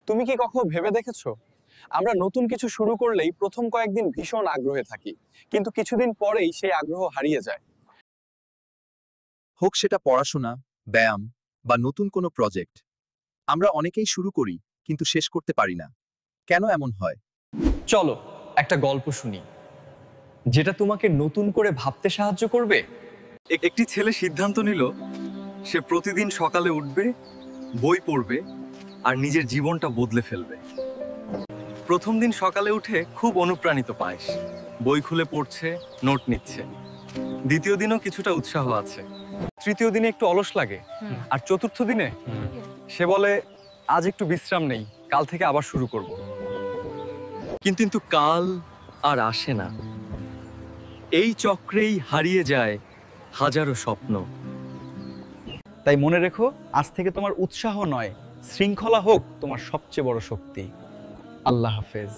তুমি কি কখনো ভেবে দেখেছো, আমরা নতুন কিছু শুরু করলেই প্রথম কয়েকদিন ভীষণ আগ্রহে থাকি, কিন্তু কিছুদিন পরেই সেই আগ্রহ হারিয়ে যায়। হোক সেটা পড়াশোনা, ব্যায়াম বা নতুন কোনো প্রজেক্ট, আমরা অনেকেই শুরু করি কিন্তু শেষ করতে পারি না। কেন এমন হয়? চলো একটা গল্প শুনি, যেটা তোমাকে নতুন করে ভাবতে সাহায্য করবে। একটি ছেলে সিদ্ধান্ত নিল সে প্রতিদিন সকালে উঠবে, বই পড়বে আর নিজের জীবনটা বদলে ফেলবে। প্রথম দিন সকালে উঠে খুব অনুপ্রাণিত পায় সে। বই খুলে পড়ছে, নোট নিচ্ছে। দ্বিতীয় দিনও কিছুটা উৎসাহ আছে। তৃতীয় দিনে একটু অলস লাগে, আর চতুর্থ দিনে সে বলে আজ একটু বিশ্রাম নেই, কাল থেকে আবার শুরু করব। কিন্তু কাল আর আসে না। এই চক্রেই হারিয়ে যায় হাজারো স্বপ্ন। তাই মনে রেখো, আজ থেকে তোমার উৎসাহ নয়, শৃঙ্খলা হোক তোমার সবচেয়ে বড় শক্তি। আল্লাহ হাফেজ।